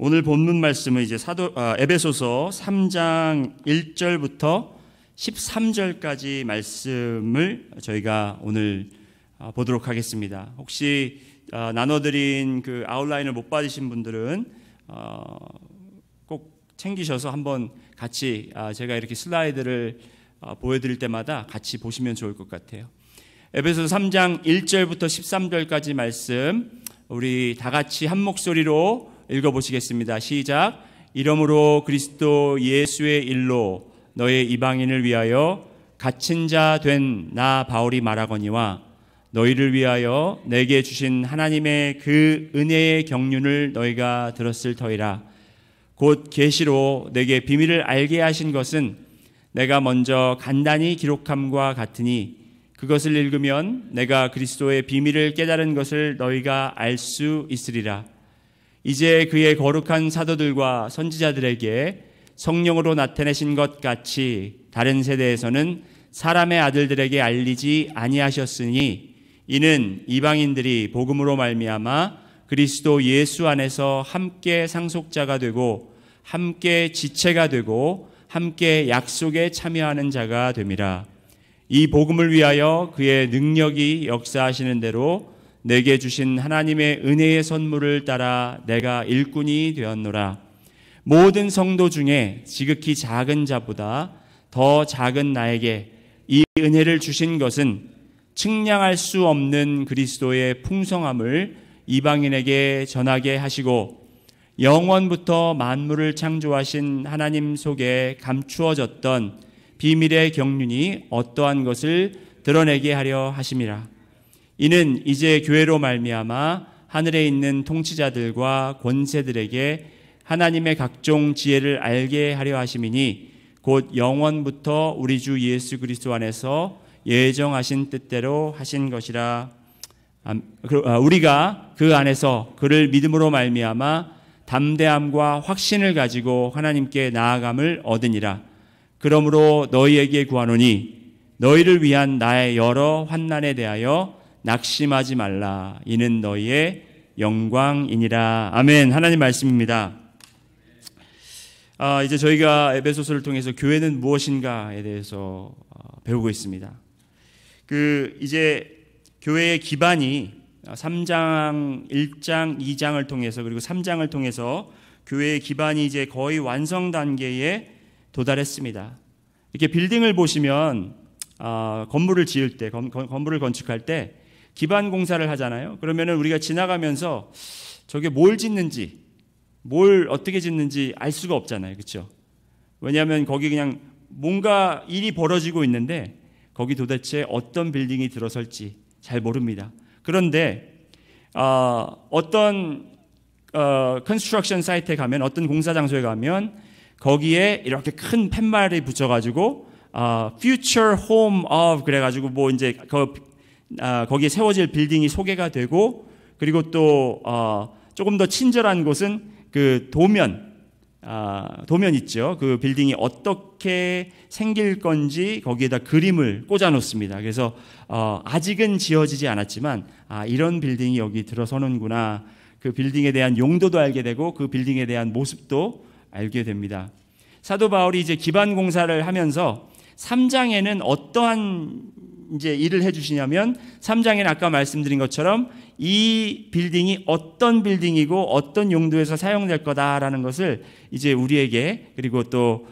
오늘 본문 말씀은 이제 에베소서 3장 1절부터 13절까지 말씀을 저희가 오늘 보도록 하겠습니다. 혹시 나눠드린 그 아웃라인을 못 받으신 분들은 꼭 챙기셔서 한번 같이 제가 이렇게 슬라이드를 보여드릴 때마다 같이 보시면 좋을 것 같아요. 에베소서 3장 1절부터 13절까지 말씀 우리 다 같이 한 목소리로 읽어보시겠습니다. 시작. 이러므로 그리스도 예수의 일로 너의 이방인을 위하여 갇힌 자 된 나 바울이 말하거니와 너희를 위하여 내게 주신 하나님의 그 은혜의 경륜을 너희가 들었을 터이라. 곧 계시로 내게 비밀을 알게 하신 것은 내가 먼저 간단히 기록함과 같으니 그것을 읽으면 내가 그리스도의 비밀을 깨달은 것을 너희가 알 수 있으리라. 이제 그의 거룩한 사도들과 선지자들에게 성령으로 나타내신 것 같이 다른 세대에서는 사람의 아들들에게 알리지 아니하셨으니 이는 이방인들이 복음으로 말미암아 그리스도 예수 안에서 함께 상속자가 되고 함께 지체가 되고 함께 약속에 참여하는 자가 됨이라. 이 복음을 위하여 그의 능력이 역사하시는 대로 내게 주신 하나님의 은혜의 선물을 따라 내가 일꾼이 되었노라. 모든 성도 중에 지극히 작은 자보다 더 작은 나에게 이 은혜를 주신 것은 측량할 수 없는 그리스도의 풍성함을 이방인에게 전하게 하시고 영원부터 만물을 창조하신 하나님 속에 감추어졌던 비밀의 경륜이 어떠한 것을 드러내게 하려 하심이라. 이는 이제 교회로 말미암아 하늘에 있는 통치자들과 권세들에게 하나님의 각종 지혜를 알게 하려 하심이니 곧 영원부터 우리 주 예수 그리스도 안에서 예정하신 뜻대로 하신 것이라. 우리가 그 안에서 그를 믿음으로 말미암아 담대함과 확신을 가지고 하나님께 나아감을 얻으니라. 그러므로 너희에게 구하노니 너희를 위한 나의 여러 환난에 대하여 낙심하지 말라. 이는 너희의 영광이니라. 아멘. 하나님 말씀입니다. 이제 저희가 에베소서를 통해서 교회는 무엇인가에 대해서 배우고 있습니다. 이제 교회의 기반이 3장, 1장, 2장을 통해서 그리고 3장을 통해서 교회의 기반이 이제 거의 완성 단계에 도달했습니다. 이렇게 빌딩을 보시면 건물을 지을 때, 건물을 건축할 때 기반 공사를 하잖아요. 그러면은 우리가 지나가면서 저게 뭘 짓는지, 뭘 어떻게 짓는지 알 수가 없잖아요. 그렇죠? 왜냐하면 거기 그냥 뭔가 일이 벌어지고 있는데 거기 도대체 어떤 빌딩이 들어설지 잘 모릅니다. 그런데 어떤 컨스트럭션 사이트에 가면, 어떤 공사 장소에 가면 거기에 이렇게 큰 팻말이 붙여가지고 Future Home of 그래가지고 뭐 이제 거기에 세워질 빌딩이 소개가 되고, 그리고 또 조금 더 친절한 곳은 그 도면 있죠. 그 빌딩이 어떻게 생길 건지 거기에다 그림을 꽂아 놓습니다. 그래서 아직은 지어지지 않았지만 이런 빌딩이 여기 들어서는구나. 그 빌딩에 대한 용도도 알게 되고 그 빌딩에 대한 모습도 알게 됩니다. 사도 바울이 이제 기반 공사를 하면서 3장에는 어떠한 이제 일을 해주시냐면, 3장에는 아까 말씀드린 것처럼 이 빌딩이 어떤 빌딩이고 어떤 용도에서 사용될 거다라는 것을 이제 우리에게, 그리고 또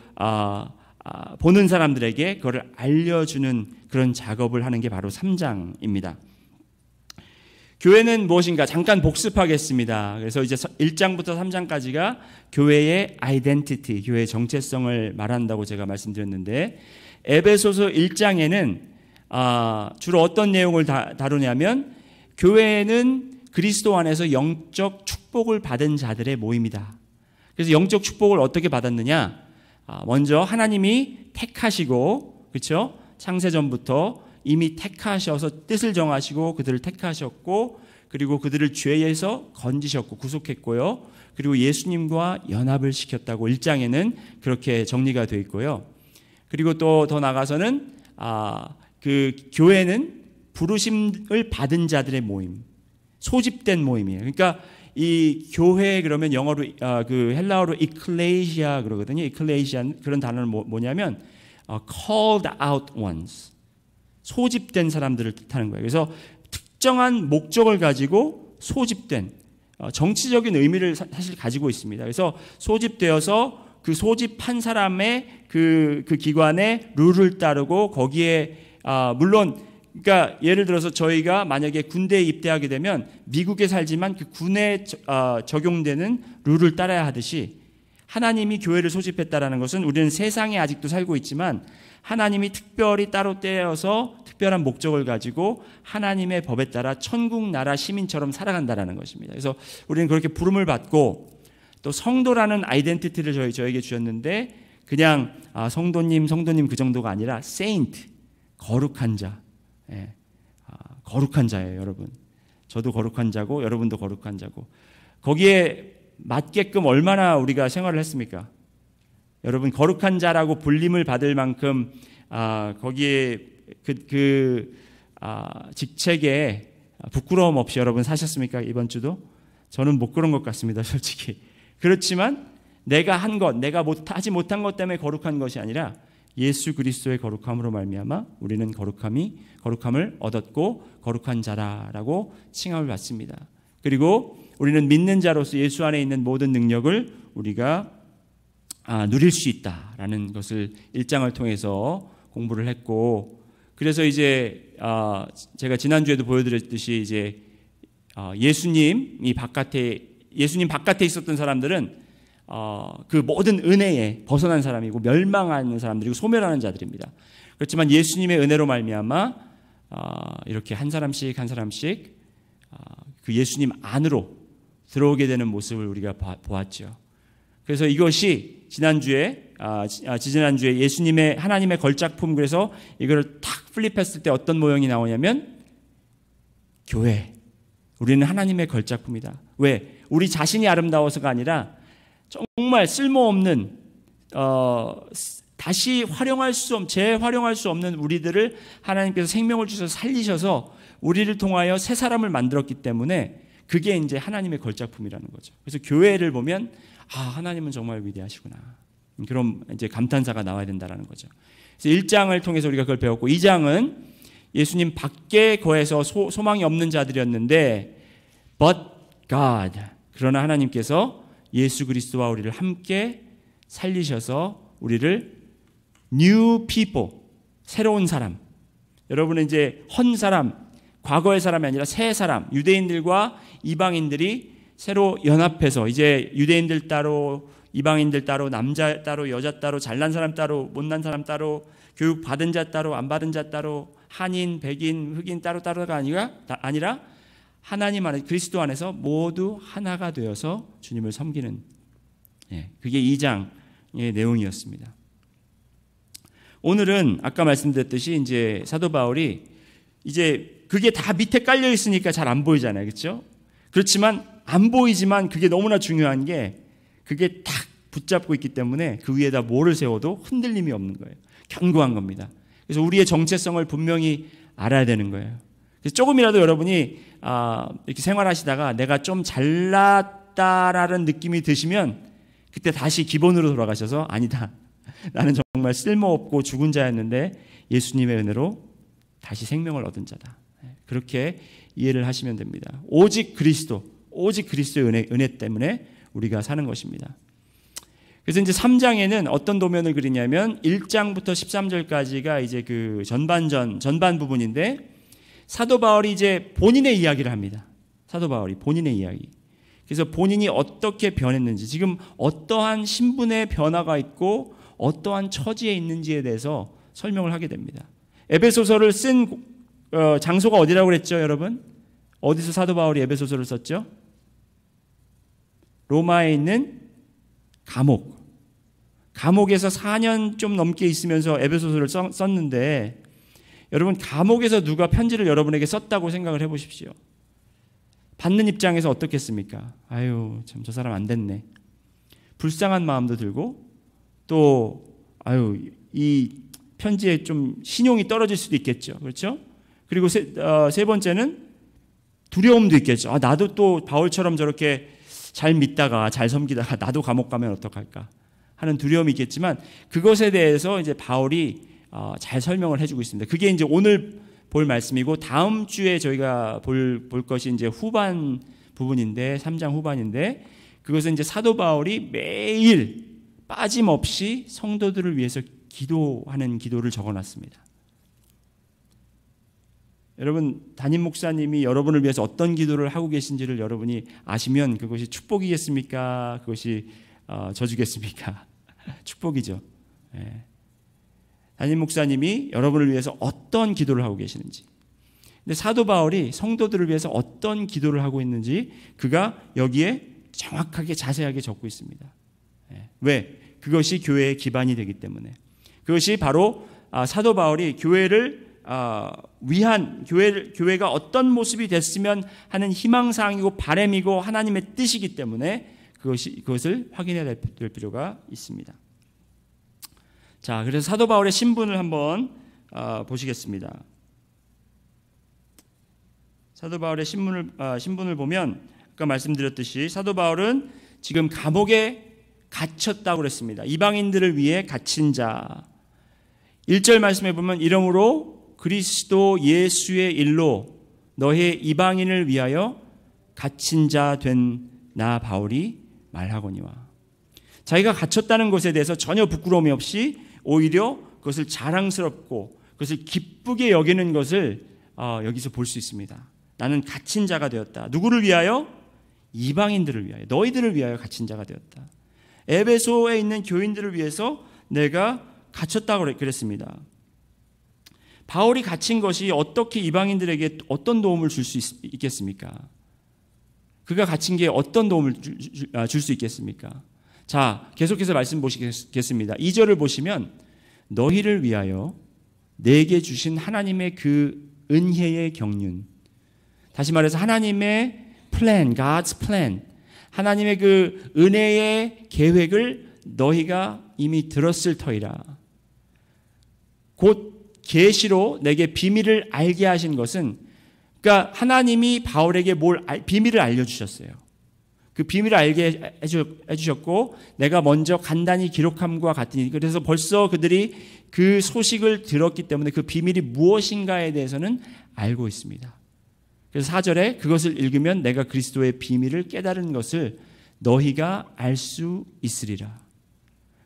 보는 사람들에게 그걸 알려주는 그런 작업을 하는 게 바로 3장입니다. 교회는 무엇인가 잠깐 복습하겠습니다. 그래서 이제 1장부터 3장까지가 교회의 아이덴티티, 교회의 정체성을 말한다고 제가 말씀드렸는데, 에베소서 1장에는 주로 어떤 내용을 다루냐면, 교회는 그리스도 안에서 영적 축복을 받은 자들의 모임이다. 그래서 영적 축복을 어떻게 받았느냐? 먼저 하나님이 택하시고, 그렇죠? 창세전부터 이미 택하셔서 뜻을 정하시고 그들을 택하셨고, 그리고 그들을 죄에서 건지셨고 구속했고요. 그리고 예수님과 연합을 시켰다고 1장에는 그렇게 정리가 되어 있고요. 그리고 또 더 나가서는 그 교회는 부르심을 받은 자들의 모임, 소집된 모임이에요. 그러니까 이 교회 그러면 영어로 그 헬라어로 ecclesia 그러거든요. ecclesia 그런 단어는 뭐냐면 called out ones. 소집된 사람들을 뜻하는 거예요. 그래서 특정한 목적을 가지고 소집된 정치적인 의미를 사실 가지고 있습니다. 그래서 소집되어서 그 소집한 사람의 그 기관의 룰을 따르고 거기에 물론 그러니까 예를 들어서 저희가 만약에 군대에 입대하게 되면 미국에 살지만 그 군에 적용되는 룰을 따라야 하듯이 하나님이 교회를 소집했다라는 것은 우리는 세상에 아직도 살고 있지만 하나님이 특별히 따로 떼어서 특별한 목적을 가지고 하나님의 법에 따라 천국 나라 시민처럼 살아간다라는 것입니다. 그래서 우리는 그렇게 부름을 받고 또 성도라는 아이덴티티를 저에게 주셨는데 그냥 성도님 그 정도가 아니라 세인트, 거룩한 자. 예, 거룩한 자예요, 여러분. 저도 거룩한 자고 여러분도 거룩한 자고 거기에 맞게끔 얼마나 우리가 생활을 했습니까? 여러분 거룩한 자라고 불림을 받을 만큼 거기에 직책에 부끄러움 없이 여러분 사셨습니까? 이번 주도? 저는 못 그런 것 같습니다, 솔직히. 그렇지만 내가 한 것, 내가 하지 못한 것 때문에 거룩한 것이 아니라 예수 그리스도의 거룩함으로 말미암아 우리는 거룩함을 얻었고 거룩한 자라라고 칭함을 받습니다. 그리고 우리는 믿는 자로서 예수 안에 있는 모든 능력을 우리가 누릴 수 있다라는 것을 1장을 통해서 공부를 했고 그래서 이제 제가 지난주에도 보여드렸듯이 이제 예수님 바깥에 있었던 사람들은 그 모든 은혜에 벗어난 사람이고 멸망하는 사람들이고 소멸하는 자들입니다. 그렇지만 예수님의 은혜로 말미암아 이렇게 한 사람씩 그 예수님 안으로 들어오게 되는 모습을 우리가 보았죠. 그래서 이것이 지지난주에 예수님의 하나님의 걸작품 그래서 이걸 탁 플립했을 때 어떤 모형이 나오냐면 교회. 우리는 하나님의 걸작품이다. 왜? 우리 자신이 아름다워서가 아니라 정말 쓸모없는 다시 재활용할 수 없는 우리들을 하나님께서 생명을 주셔서 살리셔서 우리를 통하여 새 사람을 만들었기 때문에 그게 이제 하나님의 걸작품이라는 거죠. 그래서 교회를 보면 하나님은 정말 위대하시구나. 그럼 이제 감탄사가 나와야 된다는 거죠. 그래서 1장을 통해서 우리가 그걸 배웠고 2장은 예수님 밖에 거해서 소망이 없는 자들이었는데 but God 그러나 하나님께서 예수 그리스도와 우리를 함께 살리셔서 우리를 new people 새로운 사람 여러분은 이제 헌 사람 과거의 사람이 아니라 새 사람 유대인들과 이방인들이 새로 연합해서 이제 유대인들 따로 이방인들 따로 남자 따로 여자 따로 잘난 사람 따로 못난 사람 따로 교육 받은 자 따로 안 받은 자 따로 한인 백인 흑인 따로가 아니라 하나님 안에 그리스도 안에서 모두 하나가 되어서 주님을 섬기는 그게 2장의 내용이었습니다. 오늘은 아까 말씀드렸듯이 이제 사도 바울이 이제 그게 다 밑에 깔려 있으니까 잘 안 보이잖아요. 그렇죠? 그렇지만 안 보이지만 그게 너무나 중요한 게 그게 딱 붙잡고 있기 때문에 그 위에다 뭐를 세워도 흔들림이 없는 거예요. 견고한 겁니다. 그래서 우리의 정체성을 분명히 알아야 되는 거예요. 그래서 조금이라도 여러분이 이렇게 생활하시다가 내가 좀 잘났다라는 느낌이 드시면 그때 다시 기본으로 돌아가셔서 아니다. 나는 정말 쓸모없고 죽은 자였는데 예수님의 은혜로 다시 생명을 얻은 자다. 그렇게 이해를 하시면 됩니다. 오직 그리스도의 은혜 때문에 우리가 사는 것입니다. 그래서 이제 3장에는 어떤 도면을 그리냐면 1장부터 13절까지가 이제 그 전반 부분인데 사도 바울이 이제 본인의 이야기를 합니다. 사도 바울이 본인의 이야기. 그래서 본인이 어떻게 변했는지, 지금 어떠한 신분의 변화가 있고 어떠한 처지에 있는지에 대해서 설명을 하게 됩니다. 에베소서를 쓴 장소가 어디라고 그랬죠, 여러분? 어디서 사도 바울이 에베소서를 썼죠? 로마에 있는 감옥에서 4년 좀 넘게 있으면서 에베소서를 썼는데 여러분 감옥에서 누가 편지를 여러분에게 썼다고 생각을 해보십시오. 받는 입장에서 어떻겠습니까? 아유 참 저 사람 안 됐네. 불쌍한 마음도 들고 또 이 편지에 좀 신용이 떨어질 수도 있겠죠. 그렇죠? 그리고 세 번째는 두려움도 있겠죠. 나도 또 바울처럼 저렇게 잘 믿다가 잘 섬기다가 나도 감옥 가면 어떡할까 하는 두려움이 있겠지만 그것에 대해서 이제 바울이 잘 설명을 해주고 있습니다. 그게 이제 오늘 볼 말씀이고 다음 주에 저희가 볼 것이 이제 후반 부분인데 3장 후반인데 그것은 이제 사도 바울이 매일 빠짐없이 성도들을 위해서 기도하는 기도를 적어놨습니다. 여러분 담임 목사님이 여러분을 위해서 어떤 기도를 하고 계신지를 여러분이 아시면 그것이 축복이겠습니까? 그것이 저주겠습니까? 축복이죠. 예. 담임 목사님이 여러분을 위해서 어떤 기도를 하고 계시는지, 근데 사도 바울이 성도들을 위해서 어떤 기도를 하고 있는지 그가 여기에 정확하게 자세하게 적고 있습니다. 예. 왜? 그것이 교회의 기반이 되기 때문에. 그것이 바로 사도 바울이 교회를 위한 교회가 어떤 모습이 됐으면 하는 희망사항이고 바람이고 하나님의 뜻이기 때문에 그것을 확인해야 될 필요가 있습니다. 자, 그래서 사도 바울의 신분을 한번 보시겠습니다. 사도 바울의 신분을 보면 아까 말씀드렸듯이 사도 바울은 지금 감옥에 갇혔다고 그랬습니다. 이방인들을 위해 갇힌 자. 1절 말씀에 보면 이러므로 그리스도 예수의 일로 너희 이방인을 위하여 갇힌 자 된 나 바울이 말하거니와. 자기가 갇혔다는 것에 대해서 전혀 부끄러움이 없이 오히려 그것을 자랑스럽고 그것을 기쁘게 여기는 것을 여기서 볼 수 있습니다. 나는 갇힌 자가 되었다. 누구를 위하여? 이방인들을 위하여, 너희들을 위하여 갇힌 자가 되었다. 에베소에 있는 교인들을 위해서 내가 갇혔다고 그랬습니다. 바울이 갇힌 것이 어떻게 이방인들에게 어떤 도움을 줄 수 있겠습니까? 그가 갇힌 게 어떤 도움을 줄 수 있겠습니까? 자, 계속해서 말씀 보시겠습니다. 2절을 보시면 너희를 위하여 내게 주신 하나님의 그 은혜의 경륜, 다시 말해서 하나님의 플랜, God's plan, 하나님의 그 은혜의 계획을 너희가 이미 들었을 터이라. 곧 계시로 내게 비밀을 알게 하신 것은, 그러니까 하나님이 바울에게 비밀을 알려주셨어요. 그 비밀을 알게 해주셨고 내가 먼저 간단히 기록함과 같으니, 그래서 벌써 그들이 그 소식을 들었기 때문에 그 비밀이 무엇인가에 대해서는 알고 있습니다. 그래서 4절에 그것을 읽으면 내가 그리스도의 비밀을 깨달은 것을 너희가 알 수 있으리라.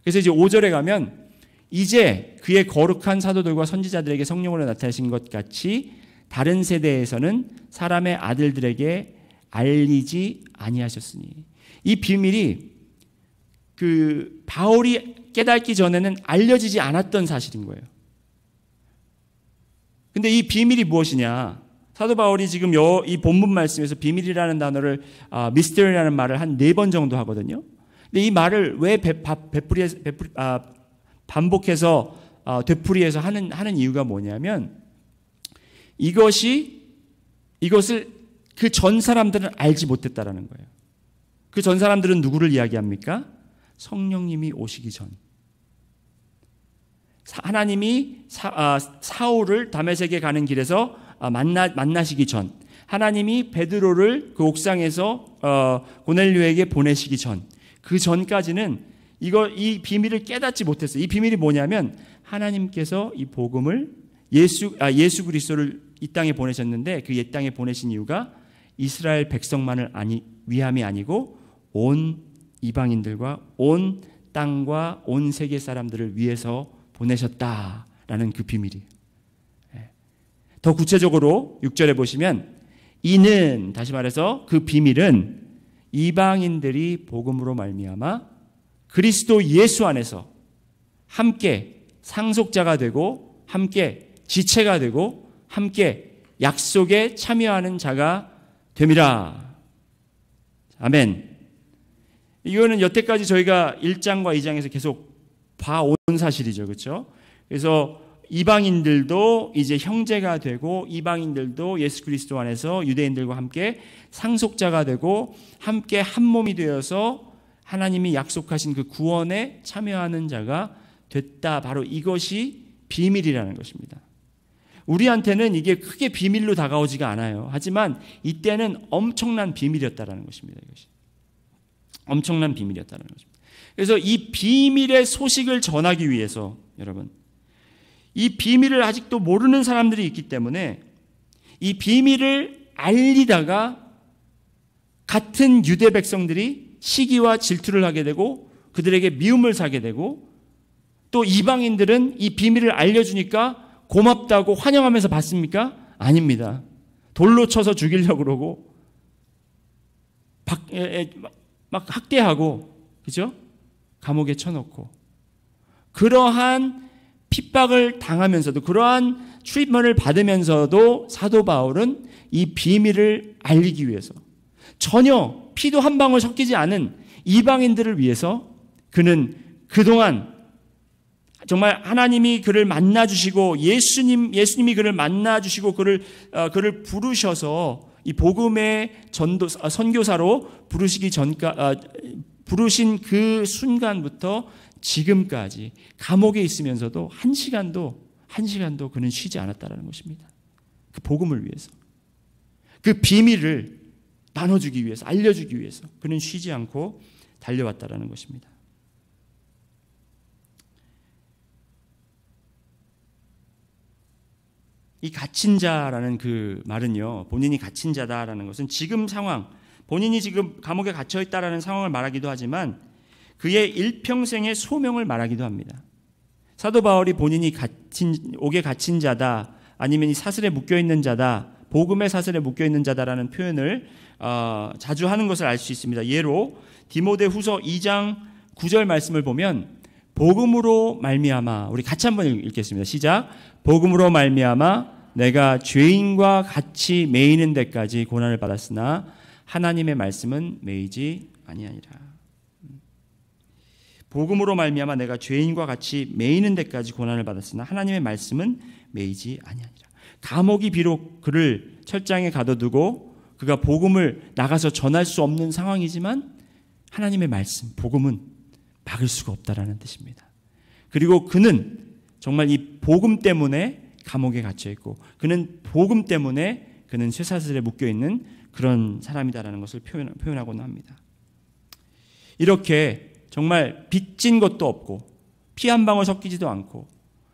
그래서 이제 5절에 가면 이제 그의 거룩한 사도들과 선지자들에게 성령으로 나타나신 것 같이 다른 세대에서는 사람의 아들들에게 알리지 아니하셨으니, 이 비밀이 그 바울이 깨닫기 전에는 알려지지 않았던 사실인 거예요. 근데 이 비밀이 무엇이냐? 사도 바울이 지금 이 본문 말씀에서 비밀이라는 단어를 미스터리라는 말을 한 4번 정도 하거든요. 근데 이 말을 왜 반복해서 되풀이해서 하는 이유가 뭐냐면, 이것을 그 전 사람들은 알지 못했다라는 거예요. 그 전 사람들은 누구를 이야기합니까? 성령님이 오시기 전, 하나님이 사울을 다메섹에 가는 길에서 만나시기 전, 하나님이 베드로를 그 옥상에서 고넬료에게 보내시기 전, 그 전까지는 이 비밀을 깨닫지 못했어요. 이 비밀이 뭐냐면 하나님께서 이 복음을 예수 그리스도를 이 땅에 보내셨는데 그 옛 땅에 보내신 이유가 이스라엘 백성만을 위함이 아니고 온 이방인들과 온 땅과 온 세계 사람들을 위해서 보내셨다라는 그 비밀이에요. 더 구체적으로 6절에 보시면 이는, 다시 말해서 그 비밀은 이방인들이 복음으로 말미암아 그리스도 예수 안에서 함께 상속자가 되고 함께 지체가 되고 함께 약속에 참여하는 자가 됨이라. 아멘. 이거는 여태까지 저희가 1장과 2장에서 계속 봐온 사실이죠. 그렇죠? 그래서 이방인들도 이제 형제가 되고 이방인들도 예수 그리스도 안에서 유대인들과 함께 상속자가 되고 함께 한 몸이 되어서 하나님이 약속하신 그 구원에 참여하는 자가 됐다. 바로 이것이 비밀이라는 것입니다. 우리한테는 이게 크게 비밀로 다가오지가 않아요. 하지만 이때는 엄청난 비밀이었다라는 것입니다. 이것이 엄청난 비밀이었다는 것입니다. 그래서 이 비밀의 소식을 전하기 위해서 여러분, 이 비밀을 아직도 모르는 사람들이 있기 때문에 이 비밀을 알리다가 같은 유대 백성들이 시기와 질투를 하게 되고 그들에게 미움을 사게 되고, 또 이방인들은 이 비밀을 알려주니까 고맙다고 환영하면서 받습니까? 아닙니다. 돌로 쳐서 죽이려고 그러고 막 학대하고, 그죠? 감옥에 쳐놓고, 그러한 핍박을 당하면서도, 그러한 트리트먼트를 받으면서도 사도 바울은 이 비밀을 알리기 위해서, 전혀 피도 한 방울 섞이지 않은 이방인들을 위해서 그는 그동안 정말 하나님이 그를 만나주시고 예수님이 그를 만나주시고 그를 부르셔서 이 복음의 선교사로 부르신 그 순간부터 지금까지 감옥에 있으면서도 한 시간도 그는 쉬지 않았다는 것입니다. 그 복음을 위해서, 그 비밀을 나눠주기 위해서, 알려주기 위해서 그는 쉬지 않고 달려왔다는 것입니다. 이 갇힌 자라는 그 말은요, 본인이 갇힌 자다라는 것은 지금 상황, 본인이 지금 감옥에 갇혀 있다라는 상황을 말하기도 하지만 그의 일평생의 소명을 말하기도 합니다. 사도 바울이 본인이 옥에 갇힌 자다, 아니면 이 사슬에 묶여 있는 자다, 복음의 사슬에 묶여 있는 자다라는 표현을 자주 하는 것을 알 수 있습니다. 예로 디모데후서 2장 9절 말씀을 보면 복음으로 말미암아, 우리 같이 한번 읽겠습니다. 시작. 복음으로 말미암아 내가 죄인과 같이 매이는 데까지 고난을 받았으나 하나님의 말씀은 매이지 아니하니라. 복음으로 말미암아 내가 죄인과 같이 매이는 데까지 고난을 받았으나 하나님의 말씀은 매이지 아니하니라. 감옥이 비록 그를 철장에 가둬두고 그가 복음을 나가서 전할 수 없는 상황이지만 하나님의 말씀, 복음은 막을 수가 없다라는 뜻입니다. 그리고 그는 정말 이 복음 때문에 감옥에 갇혀 있고, 그는 복음 때문에 그는 쇠사슬에 묶여 있는 그런 사람이다라는 것을 표현하곤 합니다. 이렇게 정말 빚진 것도 없고 피 한 방울 섞이지도 않고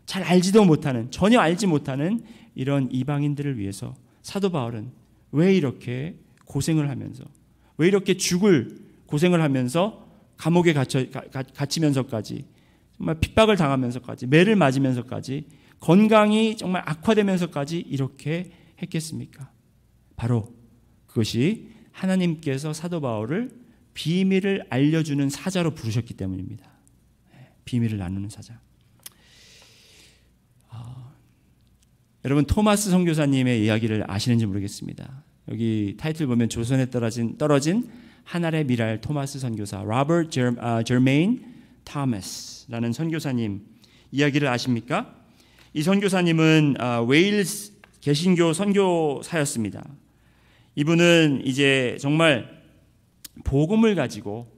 잘 알지도 못하는, 전혀 알지 못하는 이런 이방인들을 위해서 사도 바울은 왜 이렇게 고생을 하면서, 왜 이렇게 죽을 고생을 하면서 감옥에 갇히면서까지, 정말 핍박을 당하면서까지, 매를 맞으면서까지, 건강이 정말 악화되면서까지 이렇게 했겠습니까? 바로 그것이 하나님께서 사도 바울을 비밀을 알려주는 사자로 부르셨기 때문입니다. 비밀을 나누는 사자. 여러분, 토마스 선교사님의 이야기를 아시는지 모르겠습니다. 여기 타이틀 보면 조선에 떨어진 한 알의 미랄 토마스 선교사, 로버트 저메인 토마스라는 선교사님 이야기를 아십니까? 이 선교사님은 웨일스 개신교 선교사였습니다. 이분은 이제 정말 복음을 가지고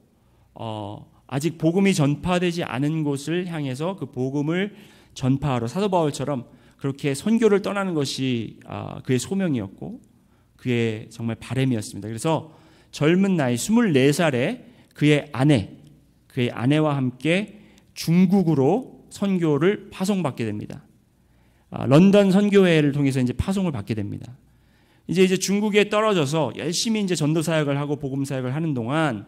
아직 복음이 전파되지 않은 곳을 향해서 그 복음을 전파하러 사도 바울처럼 그렇게 선교를 떠나는 것이 그의 소명이었고 그의 정말 바람이었습니다. 그래서 젊은 나이 24살에 그의 아내와 함께 중국으로 선교를 파송받게 됩니다. 런던 선교회를 통해서 이제 파송을 받게 됩니다. 이제 중국에 떨어져서 열심히 이제 전도 사역을 하고 복음 사역을 하는 동안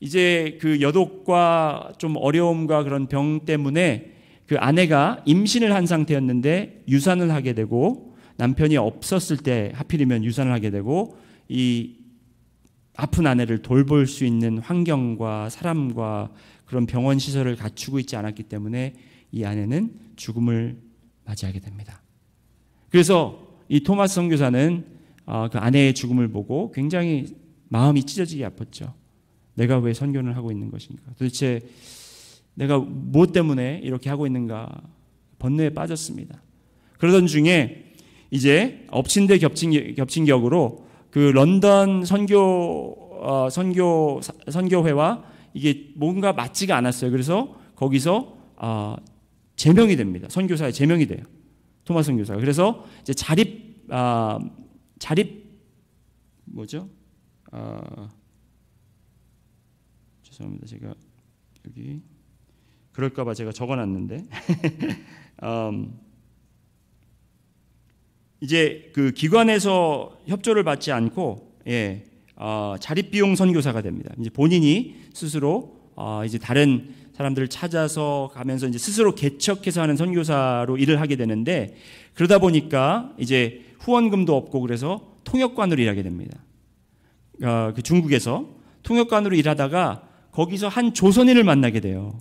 이제 그 여독과 좀 어려움과 그런 병 때문에 그 아내가 임신을 한 상태였는데 유산을 하게 되고, 남편이 없었을 때 하필이면 유산을 하게 되고, 이 아픈 아내를 돌볼 수 있는 환경과 사람과 그런 병원 시설을 갖추고 있지 않았기 때문에 이 아내는 죽음을 맞이하게 됩니다. 그래서 이 토마스 선교사는 그 아내의 죽음을 보고 굉장히 마음이 찢어지게 아팠죠. 내가 왜 선교를 하고 있는 것인가? 도대체 내가 무엇 때문에 이렇게 하고 있는가? 번뇌에 빠졌습니다. 그러던 중에 이제 엎친 데 겹친 격으로 그 런던 선교회와 이게 뭔가 맞지가 않았어요. 그래서 거기서 제명이 됩니다. 선교사에 제명이 돼요. 토마스 선교사가. 그래서 이제 자립 뭐죠? 죄송합니다. 제가 여기 그럴까봐 제가 적어놨는데 이제 그 기관에서 협조를 받지 않고 자립 비용 선교사가 됩니다. 이제 본인이 스스로 이제 다른 사람들을 찾아서 가면서 이제 스스로 개척해서 하는 선교사로 일을 하게 되는데, 그러다 보니까 이제 후원금도 없고 그래서 통역관으로 일하게 됩니다. 그 중국에서 통역관으로 일하다가 거기서 한 조선인을 만나게 돼요.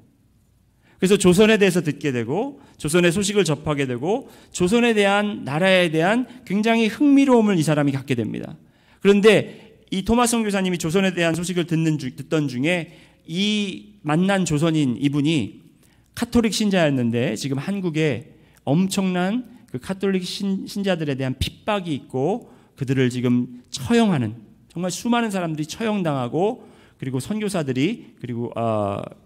그래서 조선에 대해서 듣게 되고 조선의 소식을 접하게 되고 조선에 대한, 나라에 대한 굉장히 흥미로움을 이 사람이 갖게 됩니다. 그런데 이 토마스 선교사님이 조선에 대한 소식을 듣던 중에 이 만난 조선인 이분이 카톨릭 신자였는데 지금 한국에 엄청난 그 카톨릭 신자들에 대한 핍박이 있고 그들을 지금 처형하는, 정말 수많은 사람들이 처형당하고, 그리고 선교사들이, 그리고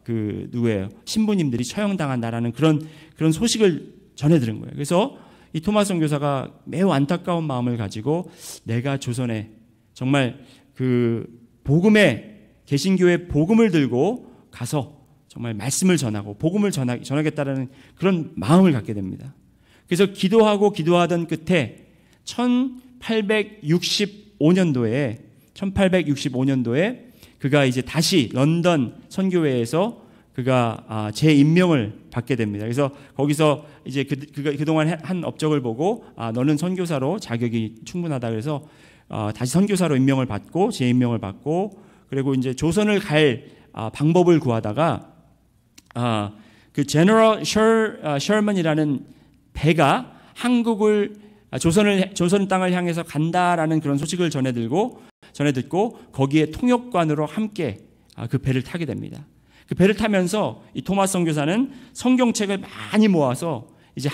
그 누구예요? 신부님들이 처형당한다라는 그런 소식을 전해 들은 거예요. 그래서 이 토마스 선교사가 매우 안타까운 마음을 가지고 내가 조선에 정말 그 복음의, 개신교의 복음을 들고 가서 정말 말씀을 전하고 복음을 전하겠다라는 그런 마음을 갖게 됩니다. 그래서 기도하던 끝에 1865년도에 그가 이제 다시 런던 선교회에서 그가 재임명을 받게 됩니다. 그래서 거기서 이제 그가 그동안 한 업적을 보고 너는 선교사로 자격이 충분하다 그래서 다시 선교사로 임명을 받고 재임명을 받고, 그리고 이제 조선을 갈 방법을 구하다가 그 제너럴 셔먼이라는 배가 한국을 조선 땅을 향해서 간다라는 그런 소식을 전해 듣고 거기에 통역관으로 함께 그 배를 타게 됩니다. 그 배를 타면서 이 토마스 선교사는 성경책을 많이 모아서 이제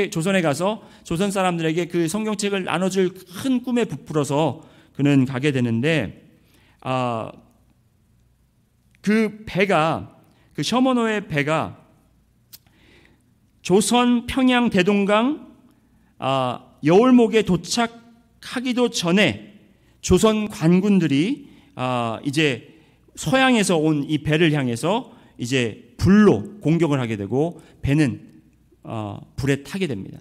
조선에 가서 조선 사람들에게 그 성경책을 나눠줄 큰 꿈에 부풀어서 그는 가게 되는데, 그 배가, 그 셔먼호의 배가 조선 평양 대동강 여울목에 도착하기도 전에 조선 관군들이 이제 서양에서 온 이 배를 향해서 이제 불로 공격을 하게 되고 배는 불에 타게 됩니다.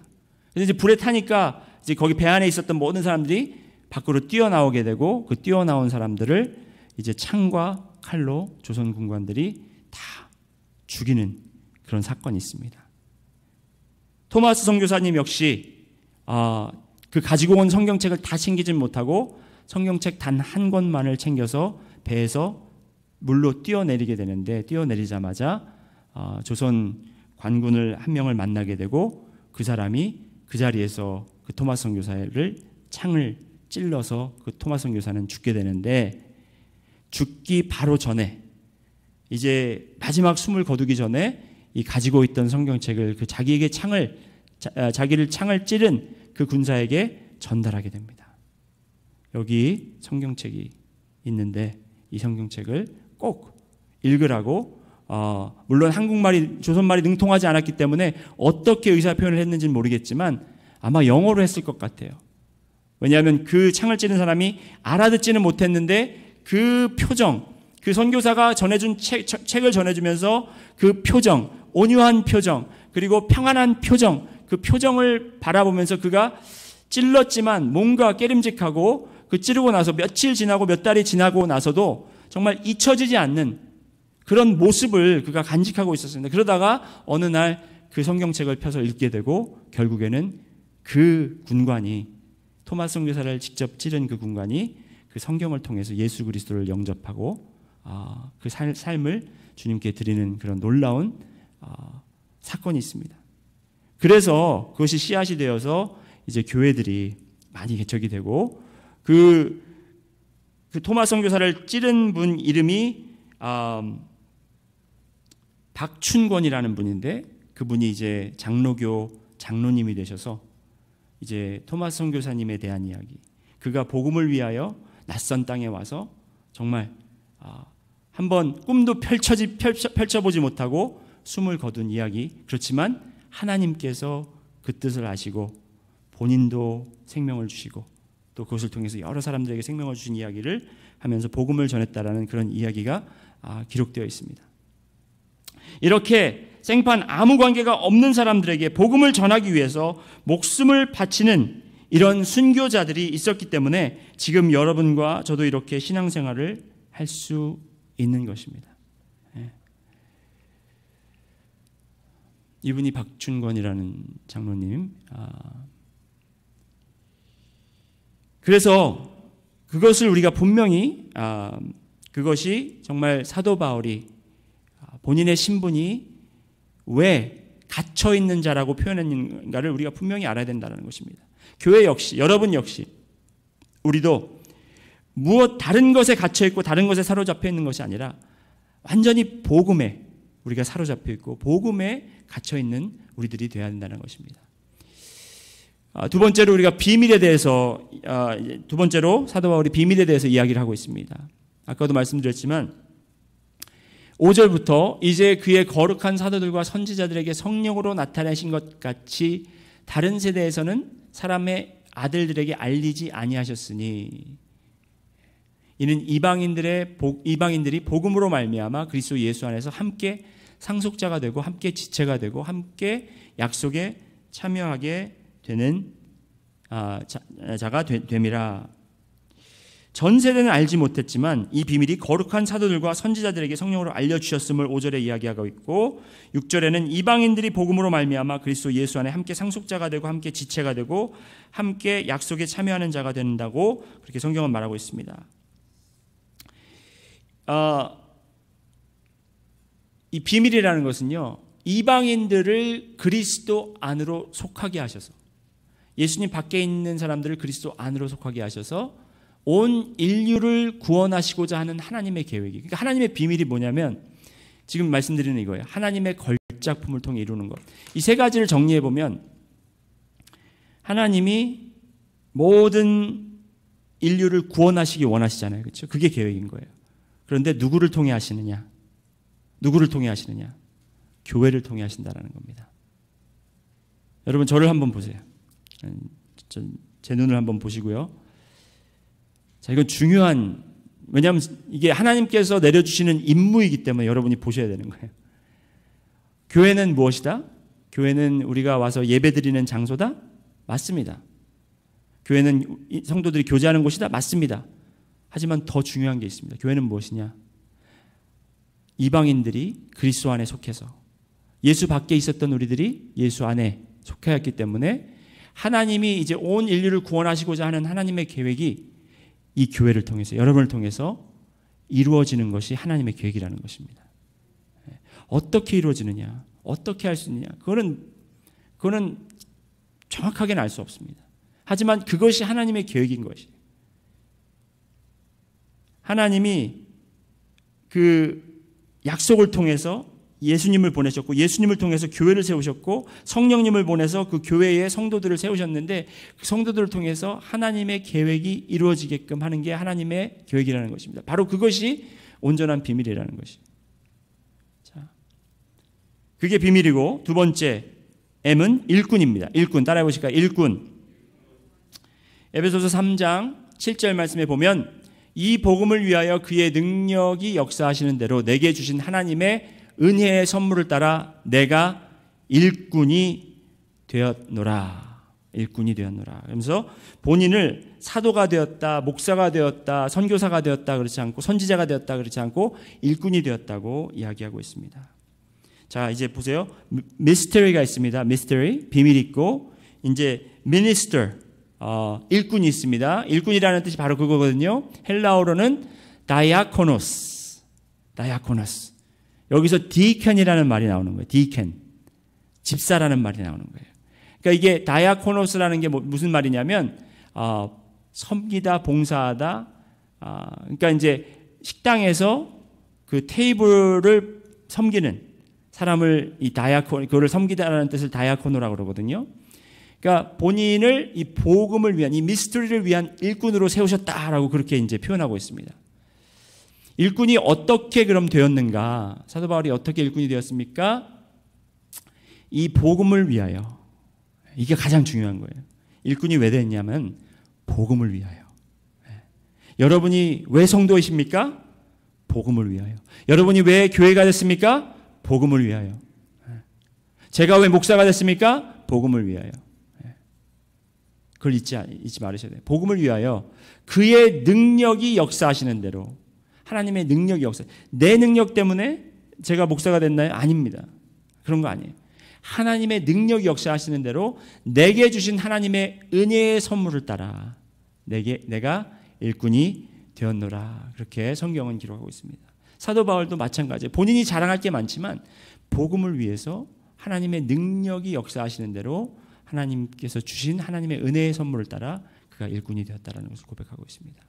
그래서 이제 불에 타니까 이제 거기 배 안에 있었던 모든 사람들이 밖으로 뛰어나오게 되고 그 뛰어나온 사람들을 이제 창과 칼로 조선 군관들이 다 죽이는 그런 사건이 있습니다. 토마스 선교사님 역시 그 가지고 온 성경책을 다 챙기진 못하고 성경책 단 한 권만을 챙겨서 배에서 물로 뛰어내리게 되는데, 뛰어내리자마자 조선 관군을 한 명을 만나게 되고 그 사람이 그 자리에서 그 토마스 선교사를 창을 찔러서 그 토마스 선교사는 죽게 되는데, 죽기 바로 전에 이제 마지막 숨을 거두기 전에 이 가지고 있던 성경책을 그 자기를 창을 찌른 그 군사에게 전달하게 됩니다. 여기 성경책이 있는데 이 성경책을 꼭 읽으라고, 물론 한국말이 조선말이 능통하지 않았기 때문에 어떻게 의사표현을 했는지는 모르겠지만 아마 영어로 했을 것 같아요. 왜냐하면 그 창을 찌른 사람이 알아듣지는 못했는데 그 표정, 그 선교사가 전해준 책을 전해주면서 그 표정, 온유한 표정, 그리고 평안한 표정, 그 표정을 바라보면서 그가 찔렀지만 뭔가 깨림직하고 그 찌르고 나서 며칠 지나고 몇 달이 지나고 나서도 정말 잊혀지지 않는 그런 모습을 그가 간직하고 있었습니다. 그러다가 어느 날 그 성경책을 펴서 읽게 되고 결국에는 그 군관이, 토마스 선교사를 직접 찌른 그 군관이 그 성경을 통해서 예수 그리스도를 영접하고 그 삶을 주님께 드리는 그런 놀라운 사건이 있습니다. 그래서 그것이 씨앗이 되어서 이제 교회들이 많이 개척이 되고 그 토마스 선교사를 찌른 분 이름이 박춘권이라는 분인데, 그분이 이제 장로님이 되셔서 이제 토마스 선교사님에 대한 이야기, 그가 복음을 위하여 낯선 땅에 와서 정말 한번 꿈도 펼쳐보지 못하고 숨을 거둔 이야기, 그렇지만 하나님께서 그 뜻을 아시고 본인도 생명을 주시고 또 그것을 통해서 여러 사람들에게 생명을 주신 이야기를 하면서 복음을 전했다라는 그런 이야기가 기록되어 있습니다. 이렇게 생판 아무 관계가 없는 사람들에게 복음을 전하기 위해서 목숨을 바치는 이런 순교자들이 있었기 때문에 지금 여러분과 저도 이렇게 신앙생활을 할 수 있는 것입니다. 이분이 박춘권이라는 장로님. 그래서 그것을 우리가 분명히 그것이 정말 사도 바울이 본인의 신분이 왜 갇혀 있는 자라고 표현했는가를 우리가 분명히 알아야 된다는 것입니다. 교회 역시, 여러분 역시 우리도 무엇 다른 것에 갇혀 있고 다른 것에 사로잡혀 있는 것이 아니라 완전히 복음에 우리가 사로잡혀 있고 복음에 갇혀 있는 우리들이 되어야 된다는 것입니다. 두 번째로 우리가 비밀에 대해서 두 번째로 사도 바울이 비밀에 대해서 이야기를 하고 있습니다. 아까도 말씀드렸지만 5절부터 이제 그의 거룩한 사도들과 선지자들에게 성령으로 나타내신 것 같이 다른 세대에서는 사람의 아들들에게 알리지 아니하셨으니 이는 이방인들이 복음으로 말미암아 그리스도 예수 안에서 함께 상속자가 되고 함께 지체가 되고 함께 약속에 참여하게 되는 자가 됨이라. 전 세대는 알지 못했지만 이 비밀이 거룩한 사도들과 선지자들에게 성령으로 알려주셨음을 5절에 이야기하고 있고 6절에는 이방인들이 복음으로 말미암아 그리스도 예수 안에 함께 상속자가 되고 함께 지체가 되고 함께 약속에 참여하는 자가 된다고 그렇게 성경은 말하고 있습니다. 이 비밀이라는 것은요, 이방인들을 그리스도 안으로 속하게 하셔서 예수님 밖에 있는 사람들을 그리스도 안으로 속하게 하셔서 온 인류를 구원하시고자 하는 하나님의 계획이, 그러니까 하나님의 비밀이 뭐냐면 지금 말씀드리는 이거예요. 하나님의 걸작품을 통해 이루는 것. 이 세 가지를 정리해 보면 하나님이 모든 인류를 구원하시기 원하시잖아요. 그렇죠? 그게 계획인 거예요. 그런데 누구를 통해 하시느냐? 누구를 통해 하시느냐? 교회를 통해 하신다라는 겁니다. 여러분 저를 한번 보세요. 제 눈을 한번 보시고요. 자, 이건 중요한, 왜냐하면 이게 하나님께서 내려주시는 임무이기 때문에 여러분이 보셔야 되는 거예요. 교회는 무엇이다? 교회는 우리가 와서 예배드리는 장소다? 맞습니다. 교회는 성도들이 교제하는 곳이다? 맞습니다. 하지만 더 중요한 게 있습니다. 교회는 무엇이냐? 이방인들이 그리스도 안에 속해서 예수 밖에 있었던 우리들이 예수 안에 속하였기 때문에 하나님이 이제 온 인류를 구원하시고자 하는 하나님의 계획이 이 교회를 통해서, 여러분을 통해서 이루어지는 것이 하나님의 계획이라는 것입니다. 어떻게 이루어지느냐, 어떻게 할 수 있느냐, 그거는 정확하게는 알 수 없습니다. 하지만 그것이 하나님의 계획인 것이에요. 하나님이 그 약속을 통해서 예수님을 보내셨고 예수님을 통해서 교회를 세우셨고 성령님을 보내서 그 교회의 성도들을 세우셨는데 그 성도들을 통해서 하나님의 계획이 이루어지게끔 하는 게 하나님의 계획이라는 것입니다. 바로 그것이 온전한 비밀이라는 것이에요. 자, 그게 비밀이고 두 번째 M은 일꾼입니다. 일꾼 따라해 보실까요? 일꾼. 에베소서 3장 7절 말씀에 보면 이 복음을 위하여 그의 능력이 역사하시는 대로 내게 주신 하나님의 은혜의 선물을 따라 내가 일꾼이 되었노라. 일꾼이 되었노라. 그러면서 본인을 사도가 되었다, 목사가 되었다, 선교사가 되었다 그렇지 않고 선지자가 되었다 그렇지 않고 일꾼이 되었다고 이야기하고 있습니다. 자, 이제 보세요. 미스터리가 있습니다. 미스터리, 비밀이 있고 이제 미니스터, 일꾼이 있습니다. 일꾼이라는 뜻이 바로 그거거든요. 헬라어로는 다이아코노스. 여기서 디켄이라는 말이 나오는 거예요. 디켄. 집사라는 말이 나오는 거예요. 그러니까 이게 다이아코노스라는 게 무슨 말이냐면 섬기다, 봉사하다. 그러니까 이제 식당에서 그 테이블을 섬기는 사람을 이 그거를 섬기다라는 뜻을 다이아코노라고 그러거든요. 그러니까 본인을 이 복음을 위한, 이 미스터리를 위한 일꾼으로 세우셨다라고 그렇게 이제 표현하고 있습니다. 일꾼이 어떻게 그럼 되었는가? 사도 바울이 어떻게 일꾼이 되었습니까? 이 복음을 위하여, 이게 가장 중요한 거예요. 일꾼이 왜 됐냐면 복음을 위하여. 여러분이 왜 성도이십니까? 복음을 위하여. 여러분이 왜 교회가 됐습니까? 복음을 위하여. 제가 왜 목사가 됐습니까? 복음을 위하여. 그걸 잊지 말으셔야 돼요. 복음을 위하여 그의 능력이 역사하시는 대로 하나님의 능력이 역사. 내 능력 때문에 제가 목사가 됐나요? 아닙니다. 그런 거 아니에요. 하나님의 능력이 역사하시는 대로 내게 주신 하나님의 은혜의 선물을 따라 내가 일꾼이 되었노라. 그렇게 성경은 기록하고 있습니다. 사도 바울도 마찬가지예요. 본인이 자랑할 게 많지만 복음을 위해서 하나님의 능력이 역사하시는 대로 하나님께서 주신 하나님의 은혜의 선물을 따라 그가 일꾼이 되었다는 것을 고백하고 있습니다.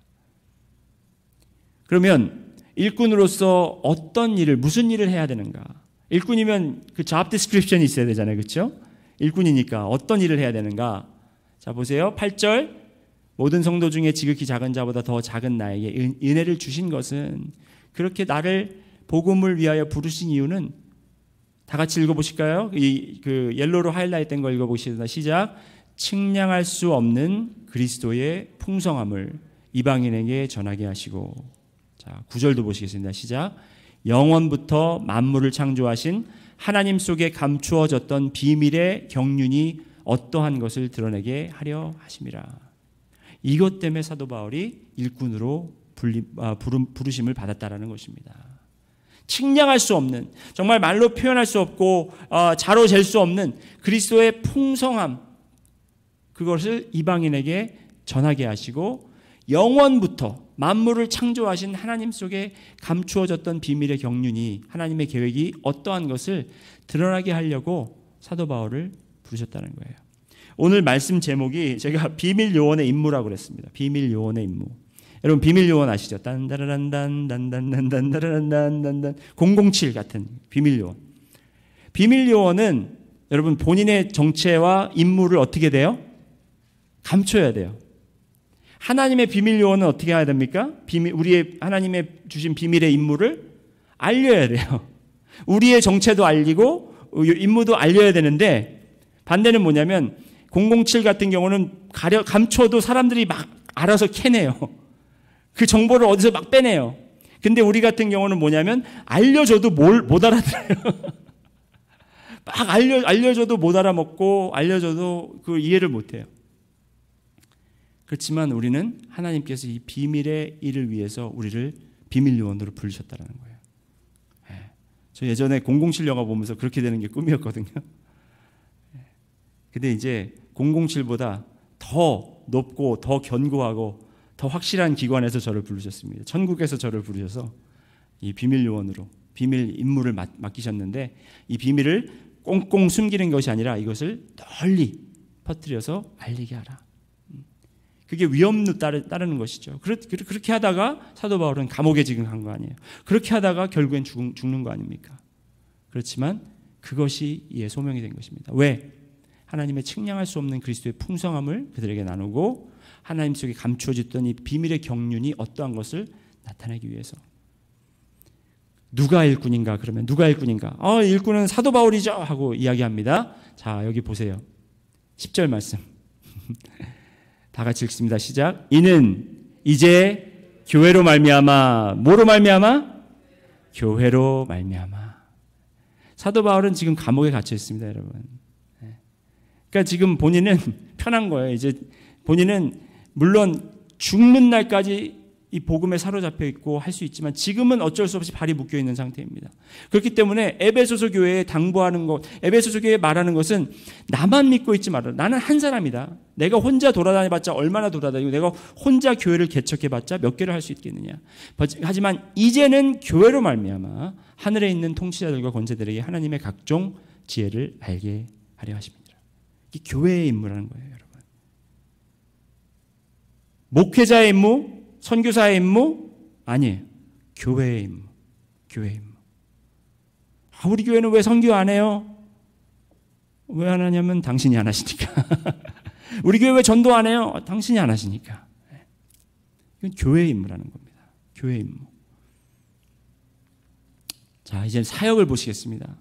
그러면 일꾼으로서 어떤 일을, 무슨 일을 해야 되는가? 일꾼이면 그 job description이 있어야 되잖아요. 그렇죠? 일꾼이니까 어떤 일을 해야 되는가? 자, 보세요. 8절. 모든 성도 중에 지극히 작은 자보다 더 작은 나에게 은혜를 주신 것은, 그렇게 나를 복음을 위하여 부르신 이유는, 다 같이 읽어보실까요? 그 옐로로 하이라이트된 거 읽어보시다. 시작. 측량할 수 없는 그리스도의 풍성함을 이방인에게 전하게 하시고. 자, 9절도 보시겠습니다. 시작. 영원부터 만물을 창조하신 하나님 속에 감추어졌던 비밀의 경륜이 어떠한 것을 드러내게 하려 하심이라. 이것 때문에 사도 바울이 일꾼으로 부르심을 받았다라는 것입니다. 측량할 수 없는, 정말 말로 표현할 수 없고 자로 잴 수 없는 그리스도의 풍성함, 그것을 이방인에게 전하게 하시고, 영원부터 만물을 창조하신 하나님 속에 감추어졌던 비밀의 경륜이, 하나님의 계획이 어떠한 것을 드러나게 하려고 사도 바울을 부르셨다는 거예요. 오늘 말씀 제목이 제가 비밀 요원의 임무라고 그랬습니다. 비밀 요원의 임무. 여러분 비밀 요원 아시죠? 딴다라란단단단단단단단단단 007 같은 비밀 요원. 비밀 요원은 여러분 본인의 정체와 임무를 어떻게 돼요? 감춰야 돼요. 하나님의 비밀 요원은 어떻게 해야 됩니까? 우리의 하나님의 주신 비밀의 임무를 알려야 돼요. 우리의 정체도 알리고 임무도 알려야 되는데, 반대는 뭐냐면 007 같은 경우는 감춰도 사람들이 막 알아서 캐내요. 그 정보를 어디서 막 빼내요. 근데 우리 같은 경우는 뭐냐면 알려줘도 못 알아들어요. 막 알려줘도 못 알아먹고, 알려줘도 그걸 이해를 못해요. 그렇지만 우리는 하나님께서 이 비밀의 일을 위해서 우리를 비밀 요원으로 부르셨다는 거예요. 저 예전에 007 영화 보면서 그렇게 되는 게 꿈이었거든요. 근데 이제 007보다 더 높고 더 견고하고 더 확실한 기관에서 저를 부르셨습니다. 천국에서 저를 부르셔서 이 비밀 요원으로 비밀 임무를 맡기셨는데, 이 비밀을 꽁꽁 숨기는 것이 아니라 이것을 널리 퍼뜨려서 알리게 하라. 그게 위험도 따르는 것이죠. 그렇게 하다가 사도 바울은 감옥에 지금 간 거 아니에요. 그렇게 하다가 결국엔 죽는 거 아닙니까? 그렇지만 그것이 이의 소명이 된 것입니다. 왜? 하나님의 측량할 수 없는 그리스도의 풍성함을 그들에게 나누고 하나님 속에 감추어졌던 이 비밀의 경륜이 어떠한 것을 나타내기 위해서. 누가 일꾼인가? 그러면 누가 일꾼인가? 일꾼은 사도 바울이죠 하고 이야기합니다. 자, 여기 보세요. 10절 말씀. 다 같이 읽습니다. 시작. 이는 이제 교회로 말미암아, 뭐로 말미암아? 교회로 말미암아. 사도 바울은 지금 감옥에 갇혀 있습니다, 여러분. 그러니까 지금 본인은 편한 거예요. 이제 본인은 물론 죽는 날까지 이 복음에 사로잡혀 있고 할 수 있지만 지금은 어쩔 수 없이 발이 묶여 있는 상태입니다. 그렇기 때문에 에베소서 교회에 당부하는 것, 에베소서 교회에 말하는 것은 나만 믿고 있지 말아라. 나는 한 사람이다. 내가 혼자 돌아다녀봤자 얼마나 돌아다니고 내가 혼자 교회를 개척해봤자 몇 개를 할 수 있겠느냐. 하지만 이제는 교회로 말미암아 하늘에 있는 통치자들과 권세들에게 하나님의 각종 지혜를 알게 하려 하십니다. 이게 교회의 임무라는 거예요, 여러분. 목회자의 임무, 선교사의 임무? 아니에요. 교회의 임무. 교회의 임무. 우리 교회는 왜 선교 안 해요? 왜 안 하냐면 당신이 안 하시니까. 우리 교회 왜 전도 안 해요? 당신이 안 하시니까. 이건 교회의 임무라는 겁니다. 교회의 임무. 자, 이제 사역을 보시겠습니다.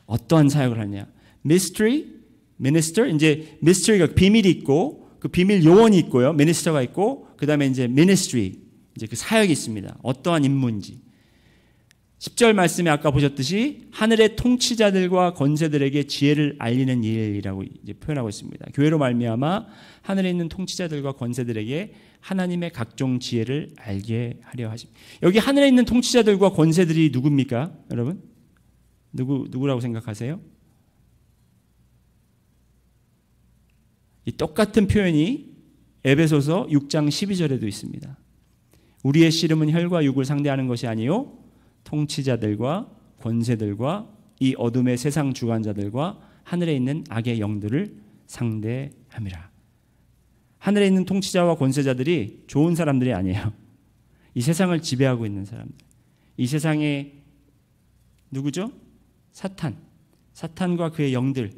어떠한 사역을 하냐? Mystery, minister, 이제 mystery가 비밀이 있고 그 비밀 요원이 있고요. minister가 있고 그다음에 이제 ministry, 이제 그 사역이 있습니다. 어떠한 임무인지. 10절 말씀에 아까 보셨듯이 하늘의 통치자들과 권세들에게 지혜를 알리는 일이라고 이제 표현하고 있습니다. 교회로 말미암아 하늘에 있는 통치자들과 권세들에게 하나님의 각종 지혜를 알게 하려 하십니다. 여기 하늘에 있는 통치자들과 권세들이 누굽니까? 여러분? 누구라고 생각하세요? 이 똑같은 표현이 에베소서 6장 12절에도 있습니다. 우리의 씨름은 혈과 육을 상대하는 것이 아니요 통치자들과 권세들과 이 어둠의 세상 주관자들과 하늘에 있는 악의 영들을 상대함이라. 하늘에 있는 통치자와 권세자들이 좋은 사람들이 아니에요. 이 세상을 지배하고 있는 사람들. 이 세상에 누구죠? 사탄과 그의 영들.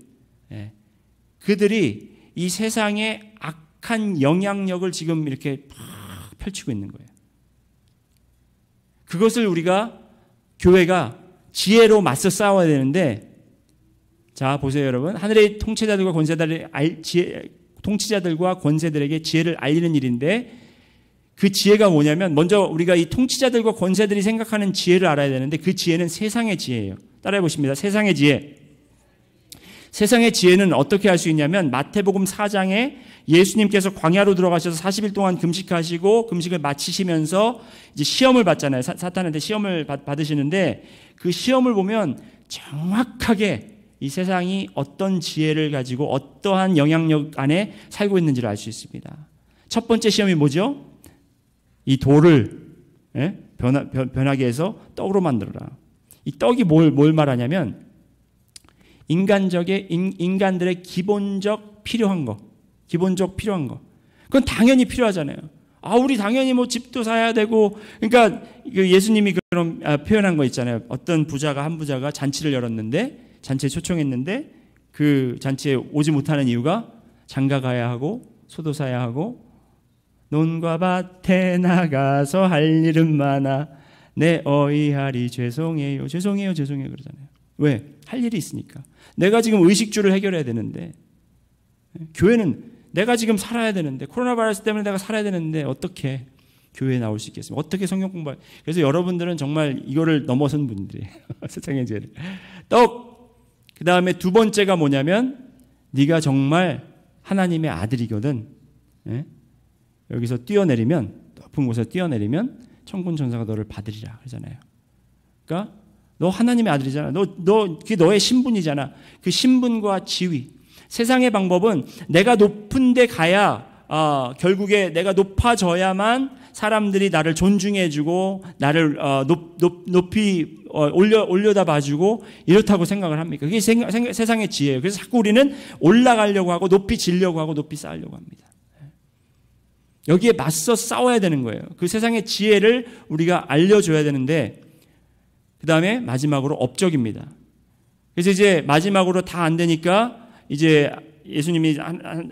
그들이 이 세상의 악한 영향력을 지금 이렇게 펼치고 있는 거예요. 그것을 우리가 교회가 지혜로 맞서 싸워야 되는데, 자 보세요 여러분. 하늘의 통치자들과 권세들에게 지혜를 알리는 일인데, 그 지혜가 뭐냐면 먼저 우리가 이 통치자들과 권세들이 생각하는 지혜를 알아야 되는데, 그 지혜는 세상의 지혜예요. 따라해 보십니다. 세상의 지혜. 세상의 지혜는 어떻게 할 수 있냐면 마태복음 4장에 예수님께서 광야로 들어가셔서 40일 동안 금식하시고 금식을 마치시면서 이제 시험을 받잖아요. 사탄한테 시험을 받으시는데 그 시험을 보면 정확하게 이 세상이 어떤 지혜를 가지고 어떠한 영향력 안에 살고 있는지를 알 수 있습니다. 첫 번째 시험이 뭐죠? 이 돌을 변하게 해서 떡으로 만들어라. 이 떡이 뭘 말하냐면 인간들의 기본적 필요한 거. 그건 당연히 필요하잖아요. 우리 당연히 뭐 집도 사야 되고, 그러니까 예수님이 그런 표현한 거 있잖아요. 어떤 한 부자가 잔치를 열었는데, 잔치에 초청했는데, 그 잔치에 오지 못하는 이유가 장가 가야 하고, 소도 사야 하고, 논과 밭에 나가서 할 일은 많아, 내 어이하리 죄송해요 그러잖아요. 왜? 할 일이 있으니까. 내가 지금 의식주를 해결해야 되는데, 교회는 내가 지금 살아야 되는데, 코로나 바이러스 때문에 내가 살아야 되는데 어떻게 교회에 나올 수 있겠습니까? 어떻게 성경 공부할? 그래서 여러분들은 정말 이거를 넘어선 분들이에요. 세상의 죄를. 그 다음에 두 번째가 뭐냐면 네가 정말 하나님의 아들이거든. 여기서 뛰어내리면, 높은 곳에서 뛰어내리면 천군 천사가 너를 받으리라 그러잖아요. 그러니까 너 하나님의 아들이잖아. 그게 너의 신분이잖아. 그 신분과 지위. 세상의 방법은 내가 높은 데 가야 결국에 내가 높아져야만 사람들이 나를 존중해주고 나를 높이 올려다 봐주고 이렇다고 생각을 합니까? 그게 세상의 지혜예요. 그래서 자꾸 우리는 올라가려고 하고 높이 지려고 하고 높이 쌓으려고 합니다. 여기에 맞서 싸워야 되는 거예요. 그 세상의 지혜를 우리가 알려줘야 되는데, 그 다음에 마지막으로 업적입니다. 그래서 이제 마지막으로 다 안 되니까 이제 예수님이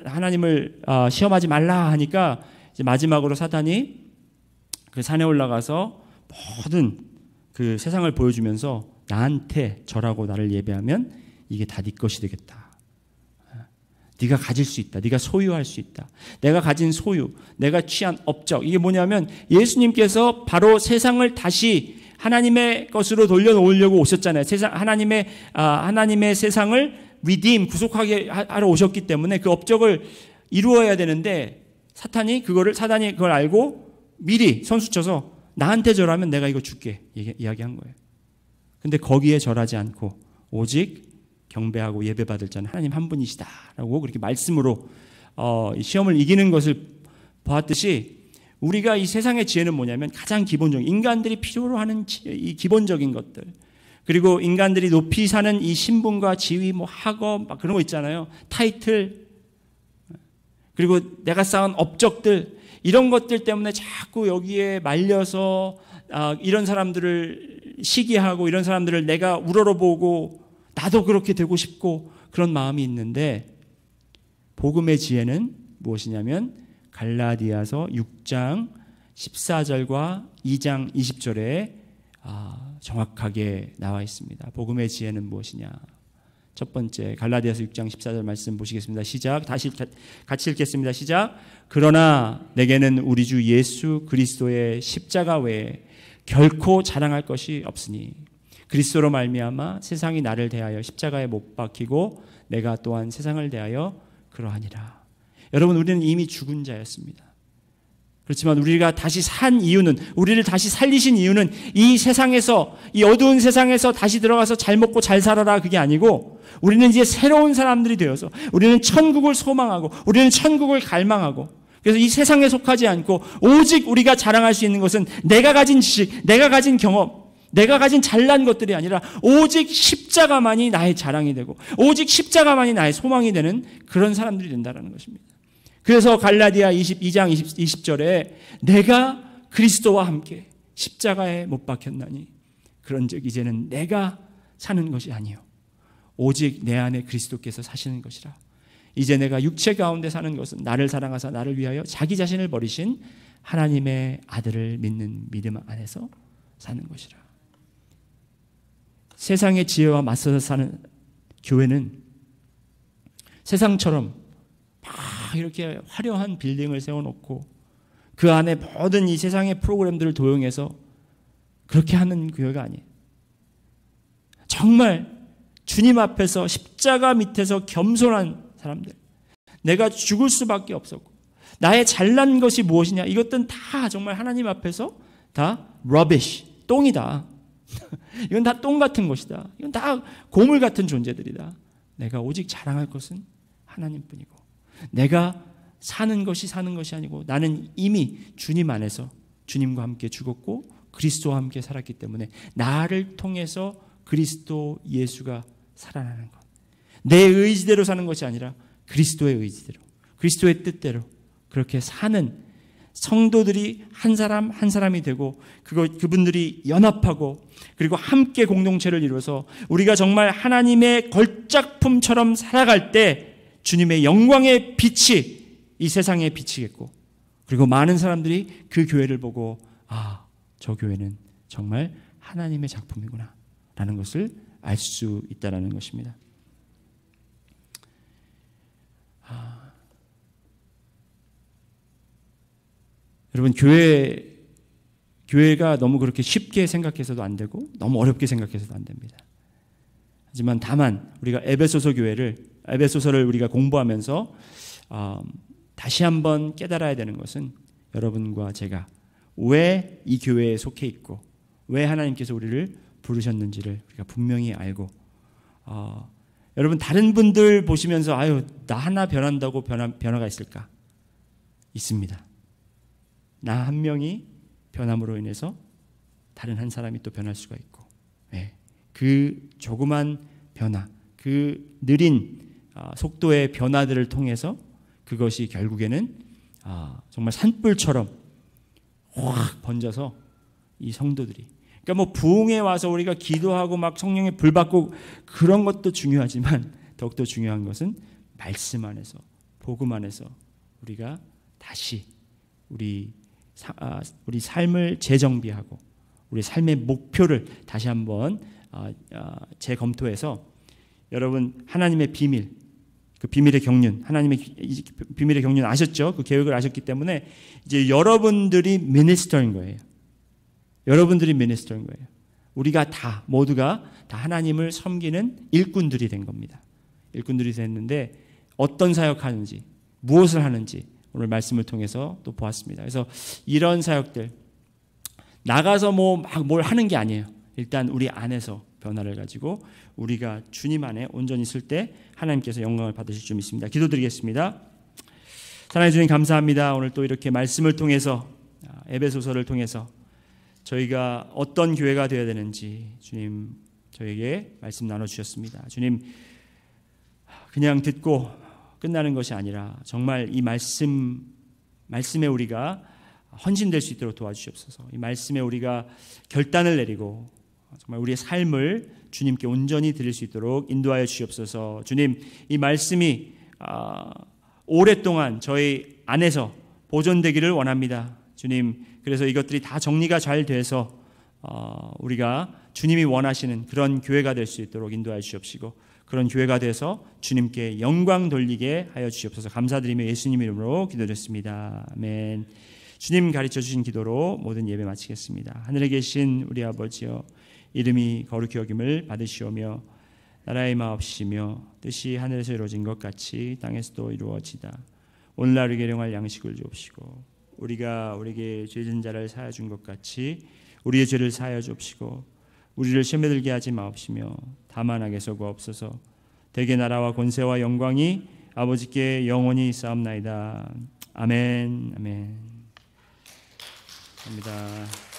하나님을 시험하지 말라 하니까 이제 마지막으로 사탄이 그 산에 올라가서 모든 그 세상을 보여주면서 나한테 절하고 나를 예배하면 이게 다 네 것이 되겠다. 네가 가질 수 있다. 네가 소유할 수 있다. 내가 가진 소유, 내가 취한 업적. 이게 뭐냐면 예수님께서 바로 세상을 다시 하나님의 것으로 돌려놓으려고 오셨잖아요. 하나님의 세상을 redeem, 구속하게 하러 오셨기 때문에 그 업적을 이루어야 되는데 사단이 그걸 알고 미리 선수쳐서 나한테 절하면 내가 이거 줄게 이야기한 거예요. 근데 거기에 절하지 않고 오직 경배하고 예배받을 자는 하나님 한 분이시다라고 그렇게 말씀으로 시험을 이기는 것을 보았듯이, 우리가 이 세상의 지혜는 뭐냐면 가장 기본적인 인간들이 필요로 하는 이 기본적인 것들, 그리고 인간들이 높이 사는 이 신분과 지위, 뭐 학업 막 그런 거 있잖아요. 타이틀, 그리고 내가 쌓은 업적들, 이런 것들 때문에 자꾸 여기에 말려서 이런 사람들을 시기하고 이런 사람들을 내가 우러러보고 나도 그렇게 되고 싶고 그런 마음이 있는데, 복음의 지혜는 무엇이냐면 갈라디아서 6장 14절과 2장 20절에 정확하게 나와 있습니다. 복음의 지혜는 무엇이냐? 첫 번째 갈라디아서 6장 14절 말씀 보시겠습니다. 시작. 다시 같이 읽겠습니다. 시작. 그러나 내게는 우리 주 예수 그리스도의 십자가 외에 결코 자랑할 것이 없으니 그리스도로 말미암아 세상이 나를 대하여 십자가에 못 박히고 내가 또한 세상을 대하여 그러하니라. 여러분, 우리는 이미 죽은 자였습니다. 그렇지만 우리가 다시 산 이유는, 우리를 다시 살리신 이유는 이 세상에서, 이 어두운 세상에서 다시 들어가서 잘 먹고 잘 살아라, 그게 아니고 우리는 이제 새로운 사람들이 되어서 우리는 천국을 소망하고 우리는 천국을 갈망하고, 그래서 이 세상에 속하지 않고 오직 우리가 자랑할 수 있는 것은 내가 가진 지식, 내가 가진 경험, 내가 가진 잘난 것들이 아니라 오직 십자가만이 나의 자랑이 되고 오직 십자가만이 나의 소망이 되는 그런 사람들이 된다는 것입니다. 그래서 갈라디아 22장 20절에 내가 그리스도와 함께 십자가에 못 박혔나니 그런즉 이제는 내가 사는 것이 아니요 오직 내 안에 그리스도께서 사시는 것이라. 이제 내가 육체 가운데 사는 것은 나를 사랑하사 나를 위하여 자기 자신을 버리신 하나님의 아들을 믿는 믿음 안에서 사는 것이라. 세상의 지혜와 맞서서 사는 교회는 세상처럼 막 이렇게 화려한 빌딩을 세워놓고 그 안에 모든 이 세상의 프로그램들을 도용해서 그렇게 하는 교회가 아니에요. 정말 주님 앞에서 십자가 밑에서 겸손한 사람들, 내가 죽을 수밖에 없었고 나의 잘난 것이 무엇이냐, 이것들은 다 정말 하나님 앞에서 다 rubbish, 똥이다. 이건 다 똥 같은 것이다. 이건 다 고물 같은 존재들이다. 내가 오직 자랑할 것은 하나님뿐이고 내가 사는 것이 아니고 나는 이미 주님 안에서 주님과 함께 죽었고 그리스도와 함께 살았기 때문에 나를 통해서 그리스도 예수가 살아나는 것. 내 의지대로 사는 것이 아니라 그리스도의 의지대로, 그리스도의 뜻대로 그렇게 사는 성도들이 한 사람 한 사람이 되고 그분들이 연합하고 그리고 함께 공동체를 이루어서 우리가 정말 하나님의 걸작품처럼 살아갈 때 주님의 영광의 빛이 이 세상에 비치겠고 그리고 많은 사람들이 그 교회를 보고 저 교회는 정말 하나님의 작품이구나 라는 것을 알 수 있다는 것입니다. 여러분, 교회가 너무 그렇게 쉽게 생각해서도 안 되고 너무 어렵게 생각해서도 안 됩니다. 하지만 다만 우리가 에베소서를 우리가 공부하면서 다시 한번 깨달아야 되는 것은 여러분과 제가 왜 이 교회에 속해 있고 왜 하나님께서 우리를 부르셨는지를 우리가 분명히 알고 여러분, 다른 분들 보시면서 나 하나 변한다고 변화가 있을까? 있습니다. 나 한 명이 변함으로 인해서 다른 한 사람이 또 변할 수가 있고, 그 조그만 변화, 그 느린 속도의 변화들을 통해서 그것이 결국에는 정말 산불처럼 확 번져서 이 성도들이, 그러니까 부흥에 와서 우리가 기도하고 막 성령의 불 받고 그런 것도 중요하지만 더욱더 중요한 것은 말씀 안에서, 복음 안에서 우리가 다시 우리 삶을 재정비하고 우리 삶의 목표를 다시 한번 재검토해서 여러분, 하나님의 비밀, 그 비밀의 경륜, 하나님의 비밀의 경륜 아셨죠? 그 계획을 아셨기 때문에 이제 여러분들이 미니스터인 거예요. 여러분들이 미니스터인 거예요. 우리가 모두가 다 하나님을 섬기는 일꾼들이 된 겁니다. 일꾼들이 됐는데 어떤 사역하는지, 무엇을 하는지 오늘 말씀을 통해서 또 보았습니다. 그래서 이런 사역들 나가서 막 뭘 하는 게 아니에요. 일단 우리 안에서 변화를 가지고 우리가 주님 안에 온전히 있을 때 하나님께서 영광을 받으실 줄 믿습니다. 기도드리겠습니다. 사랑해 주님, 감사합니다. 오늘 또 이렇게 말씀을 통해서, 에베소서를 통해서 저희가 어떤 교회가 되어야 되는지 주님 저에게 말씀 나눠주셨습니다. 주님, 그냥 듣고 끝나는 것이 아니라 정말 이 말씀에 우리가 헌신될 수 있도록 도와주시옵소서. 이 말씀에 우리가 결단을 내리고 정말 우리의 삶을 주님께 온전히 드릴 수 있도록 인도하여 주시옵소서. 주님, 이 말씀이 오랫동안 저희 안에서 보존되기를 원합니다. 주님, 그래서 이것들이 다 정리가 잘 돼서 우리가 주님이 원하시는 그런 교회가 될 수 있도록 인도하여 주옵시고 그런 교회가 돼서 주님께 영광 돌리게 하여 주시옵소서. 감사드리며 예수님 이름으로 기도드렸습니다. 아멘. 주님 가르쳐 주신 기도로 모든 예배 마치겠습니다. 하늘에 계신 우리 아버지여, 이름이 거룩히 여김을 받으시오며 나라의 마옵시며 뜻이 하늘에서 이루어진 것 같이 땅에서도 이루어지다. 오늘날 우리에게 일용할 양식을 주옵시고 우리가 우리에게 죄진 자를 사하여 준 것 같이 우리의 죄를 사하여 주옵시고 우리를 시험에 들게 하지 마옵시며 다만 악에서 구하옵소서. 대개 나라와 권세와 영광이 아버지께 영원히 있사옵나이다. 아멘. 아멘. 감사합니다.